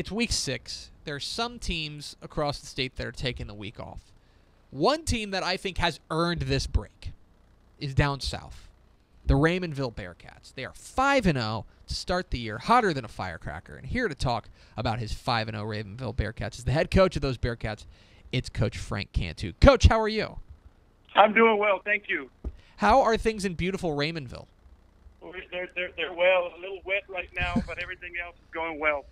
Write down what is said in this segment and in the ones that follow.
it's week 6. There are some teams across the state that are taking the week off. One team that I think has earned this break is down south, the Raymondville Bearkats. They are 5-0 to start the year, hotter than a firecracker. And here to talk about his 5-0 Raymondville Bearkats is the head coach of those Bearkats. It's Coach Frank Cantu. Coach, how are you? I'm doing well, thank you. How are things in beautiful Raymondville? They're well, a little wet right now, but everything else is going well.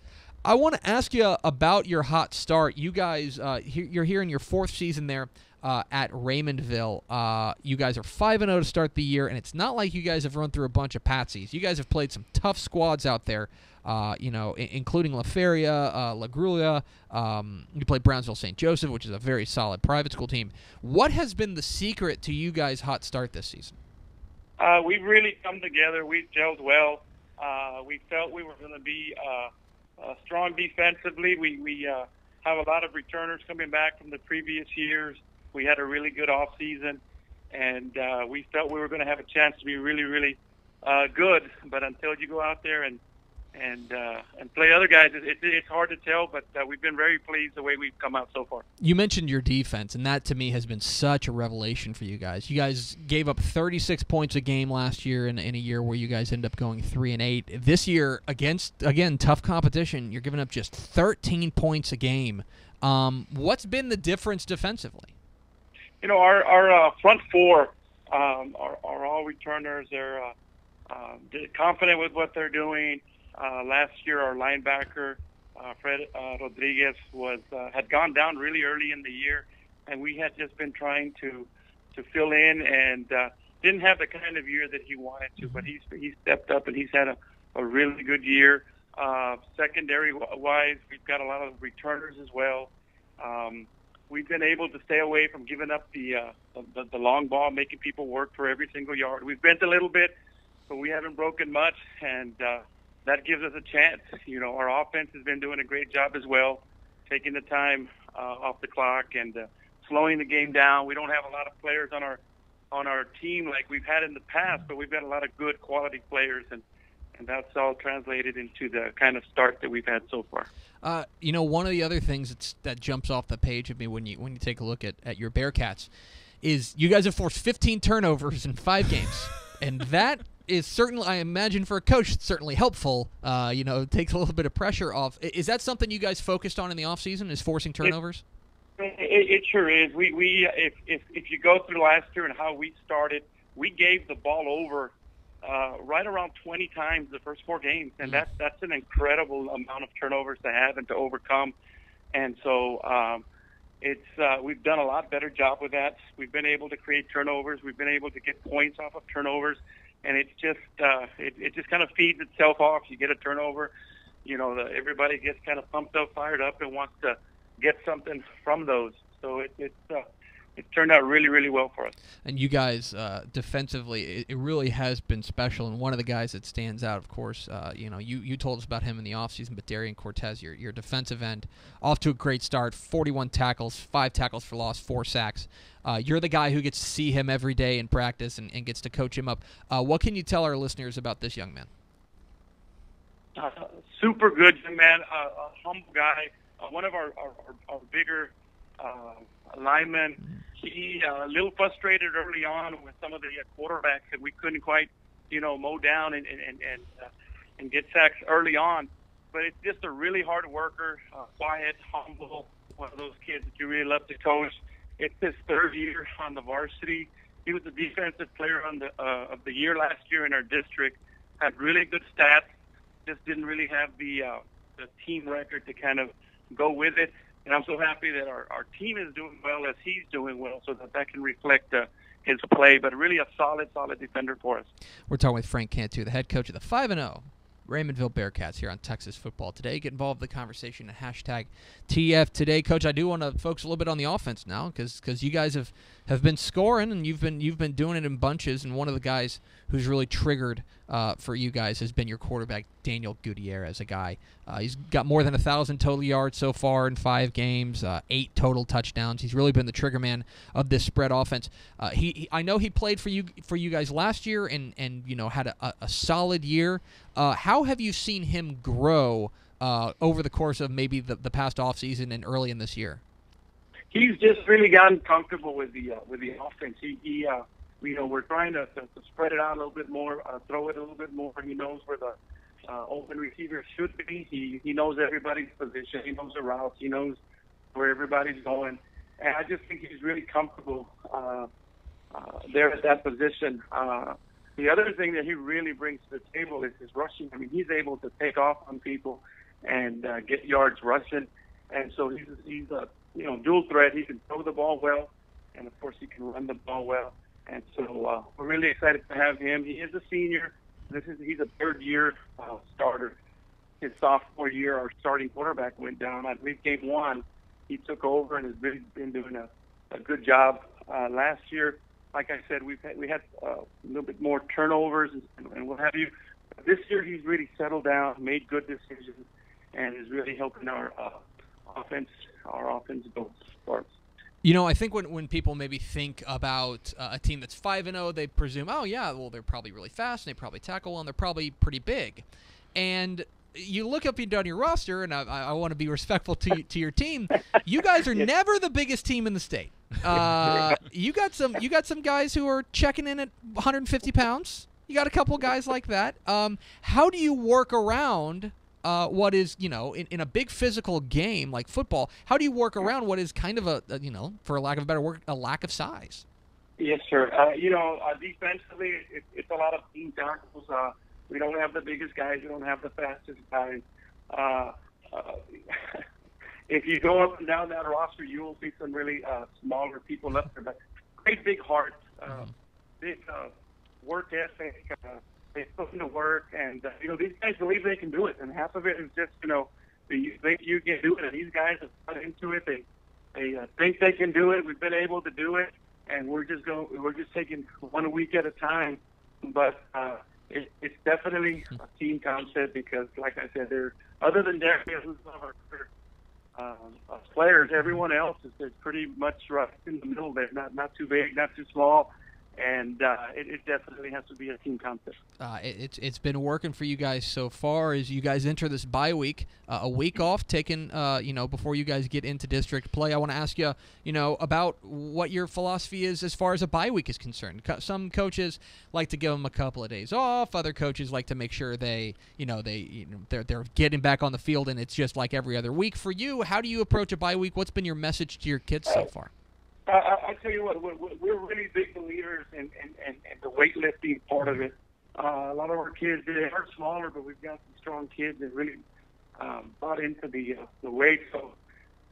I want to ask you about your hot start. You guys, you're here in your 4th season there at Raymondville. You guys are 5-0 to start the year, and it's not like you guys have run through a bunch of patsies. You guys have played some tough squads out there, including La Feria, La Grula. You played Brownsville St. Joseph, which is a very solid private school team. What has been the secret to you guys' hot start this season? We've really come together. We've gelled well. We felt we were going to be strong defensively. We have a lot of returners coming back from the previous years. We had a really good off season, and we felt we were going to have a chance to be really, really good. But until you go out there and play other guys, it's hard to tell. But we've been very pleased the way we've come out so far. You mentioned your defense, and that to me has been such a revelation for you guys. You guys gave up 36 points a game last year in a year where you guys end up going 3-8. This year, against, again, tough competition, you're giving up just 13 points a game. What's been the difference defensively? You know, our front four are all returners. They're confident with what they're doing. Last year, our linebacker, Fred Rodriguez, had gone down really early in the year, and we had just been trying to fill in and didn't have the kind of year that he wanted to, but he stepped up and he's had a really good year. Secondary-wise, we've got a lot of returners as well. We've been able to stay away from giving up the long ball, making people work for every single yard. We've bent a little bit, but we haven't broken much, and that gives us a chance. You know, our offense has been doing a great job as well, taking the time off the clock and slowing the game down. We don't have a lot of players on our team like we've had in the past, but we've got a lot of good quality players, and that's all translated into the kind of start that we've had so far. One of the other things that jumps off the page of me when you take a look at your Bearkats is you guys have forced 15 turnovers in 5 games, and that is certainly, I imagine, for a coach, it's certainly helpful. It takes a little bit of pressure off. Is that something you guys focused on in the offseason, is forcing turnovers? It sure is. If you go through last year and how we started, we gave the ball over right around 20 times the first 4 games, and that's an incredible amount of turnovers to have and to overcome. And so we've done a lot better job with that. We've been able to create turnovers. We've been able to get points off of turnovers, and it's just it just kind of feeds itself off. You get a turnover, everybody gets kind of pumped up, fired up, and wants to get something from those. So it turned out really, really well for us. And you guys, defensively, it really has been special. And one of the guys that stands out, of course, you told us about him in the offseason, but Darian Cortez, your defensive end, off to a great start, 41 tackles, 5 tackles for loss, 4 sacks. You're the guy who gets to see him every day in practice and gets to coach him up. What can you tell our listeners about this young man? Super good young man, a humble guy, one of our bigger linemen. He a little frustrated early on with some of the quarterbacks that we couldn't quite, mow down and get sacks early on. But it's just a really hard worker, quiet, humble, one of those kids that you really love to coach. It's his 3rd year on the varsity. He was the defensive player of the year last year in our district. Had really good stats. Just didn't really have the team record to kind of go with it. And I'm so happy that our team is doing well as he's doing well, so that can reflect his play. But really a solid defender for us. We're talking with Frank Cantu, the head coach of the 5-0 Raymondville Bearkats here on Texas Football Today. Get involved in the conversation at hashtag TF Today. Coach, I do want to focus a little bit on the offense now because you guys have been scoring and you've been doing it in bunches. And one of the guys who's really triggered for you guys has been your quarterback, Daniel Gutierrez, a guy. He's got more than 1,000 total yards so far in 5 games, 8 total touchdowns. He's really been the trigger man of this spread offense. I know he played for you guys last year and had a solid year. How have you seen him grow over the course of maybe the past offseason and early in this year? He's just really gotten comfortable with the offense. We're trying to spread it out a little bit more, throw it a little bit more. He knows where the open receiver should be. He knows everybody's position. He knows the routes. He knows where everybody's going. And I just think he's really comfortable there at that position. The other thing that he really brings to the table is his rushing. I mean, he's able to take off on people and get yards rushing. And so he's a dual threat. He can throw the ball well, and of course he can run the ball well. And so we're really excited to have him. He is a senior. He's a third-year starter. His sophomore year, our starting quarterback went down. I believe game 1, he took over and has really been doing a good job. Last year, like I said, we had a little bit more turnovers and what have you. This year, he's really settled down, made good decisions, and is really helping our offense go forward. I think when people maybe think about a team that's 5-0, they presume, oh yeah, well they're probably really fast and they probably tackle well and they're probably pretty big. And you look up and down your roster, and I want to be respectful to your team. You guys are never the biggest team in the state. You got some guys who are checking in at 150 pounds. You got a couple guys like that. How do you work around what is, in a big physical game like football, how do you work around what is kind of a for lack of a better word, a lack of size? Yes, sir. Defensively, it's a lot of team tackles. We don't have the biggest guys. We don't have the fastest guys. If you go up and down that roster, you will see some really smaller people up there. But great big hearts, big work ethic. They put in the work, and these guys believe they can do it. And half of it is just you think you can do it, and these guys have got into it. They think they can do it. We've been able to do it, and we're just taking one week at a time. But it's definitely a team concept because, like I said, other than Darius, who's one of our players, everyone else is pretty much right in the middle there. Not too big, not too small. And it definitely has to be a team concept. It's been working for you guys so far as you guys enter this bye week, a week off taken, before you guys get into district play. I want to ask you, about what your philosophy is as far as a bye week is concerned. Some coaches like to give them a couple of days off. Other coaches like to make sure they're getting back on the field, and it's just like every other week. For you, how do you approach a bye week? What's been your message to your kids so far? I tell you what, we're really big believers in the weightlifting part of it. A lot of our kids, they are smaller, but we've got some strong kids that really bought into the weight. So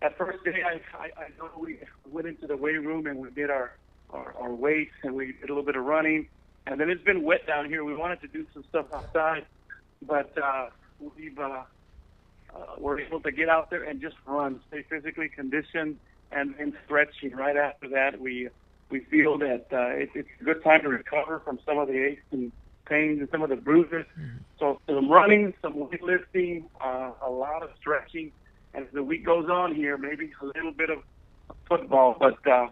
that first day, I know we went into the weight room and we did our weights and we did a little bit of running. And then it's been wet down here. We wanted to do some stuff outside, but we're able to get out there and just run, stay physically conditioned. And then stretching right after that, we feel that it's a good time to recover from some of the aches and pains and some of the bruises. So some running, some weightlifting, a lot of stretching, and as the week goes on here, maybe a little bit of football. But at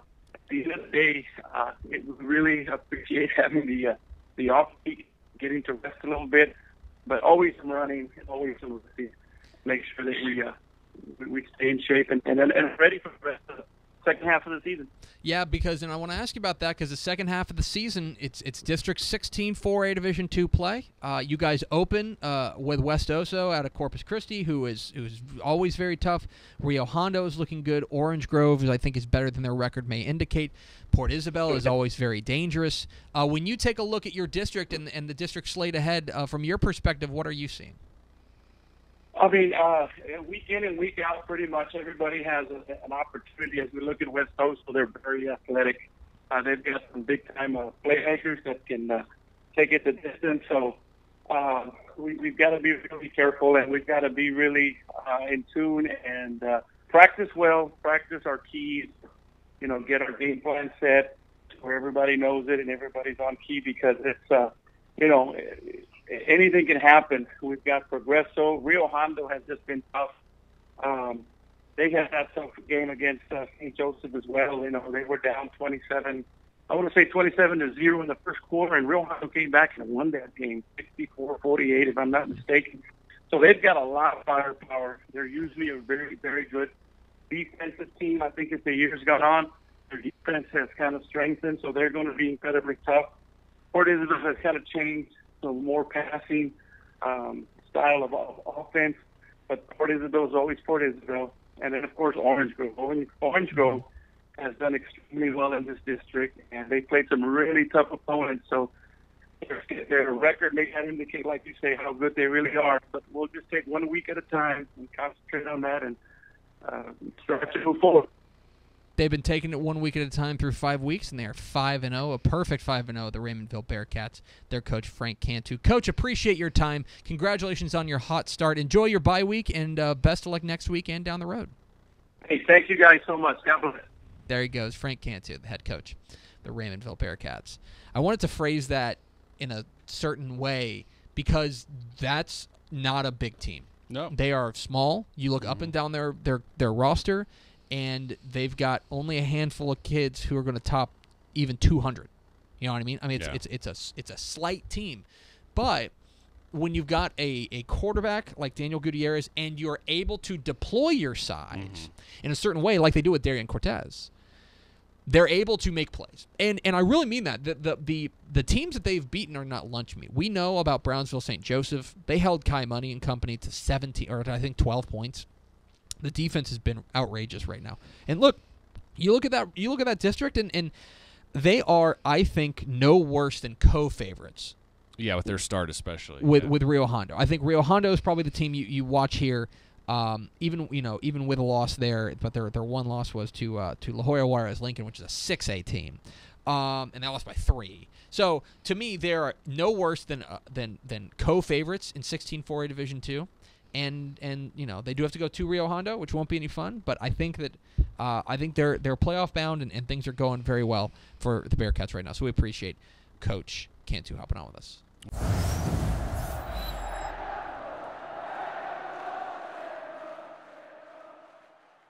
the end of the day, we really appreciate having the off week, getting to rest a little bit, but always some running, always some lifting. Make sure that we stay in shape and ready for the rest of the second half of the season. Yeah, and I want to ask you about that because the second half of the season, it's District 16 4A Division II play. You guys open with West Oso out of Corpus Christi, who's always very tough. Rio Hondo is looking good. Orange Grove, I think, is better than their record may indicate. Port Isabel is always very dangerous. When you take a look at your district and the district slate ahead, from your perspective, what are you seeing? I mean, week in and week out, pretty much everybody has an opportunity. As we look at West Coast, they're very athletic. They've got some big-time playmakers that can take it the distance. So we've got to be really careful, and we've got to be really in tune and practice well, practice our keys, get our game plan set where everybody knows it and everybody's on key because it's, anything can happen. We've got Progreso. Rio Hondo has just been tough. They had that tough game against St. Joseph as well. They were down 27. I want to say 27-0 in the first quarter, and Rio Hondo came back and won that game 64-48, if I'm not mistaken. So they've got a lot of firepower. They're usually a very, very good defensive team. I think as the years gone on, their defense has kind of strengthened, so they're going to be incredibly tough. Port Isabel has kind of changed to a more passing style of offense, but Port Isabel is always Port Isabel. And then, of course, Orange Grove. Orange Grove has done extremely well in this district, and they played some really tough opponents. So their record may not indicate, like you say, how good they really are. But we'll just take 1 week at a time and concentrate on that and strive to move forward. They've been taking it 1 week at a time through 5 weeks, and they are 5-0, a perfect 5-0, the Raymondville Bearkats. Their coach, Frank Cantu. Coach, appreciate your time. Congratulations on your hot start. Enjoy your bye week, and best of luck next week and down the road. Hey, thank you guys so much. God bless. There he goes, Frank Cantu, the head coach, the Raymondville Bearkats. I wanted to phrase that in a certain way because that's not a big team. No. They are small. You look up and down their roster, and they've got only a handful of kids who are going to top even 200. You know what I mean? I mean, it's a slight team, but when you've got a quarterback like Daniel Gutierrez and you're able to deploy your size in a certain way, like they do with Darian Cortez, they're able to make plays. And I really mean that. The teams that they've beaten are not lunch meat. We know about Brownsville St. Joseph. They held Kai Money and company to 17 or I think 12 points. The defense has been outrageous right now. And look, you look at that district, and they are, I think, no worse than co-favorites. Yeah, with their start especially. With Rio Hondo. I think Rio Hondo is probably the team you watch here, even with a loss there, but their one loss was to La Jolla Juarez Lincoln, which is a 6A team. And they lost by 3. So to me, they're no worse than co-favorites in 16 4A Division II. And they do have to go to Rio Hondo, which won't be any fun. But I think that they're playoff bound, and things are going very well for the Bearkats right now. So we appreciate Coach Cantu hopping on with us.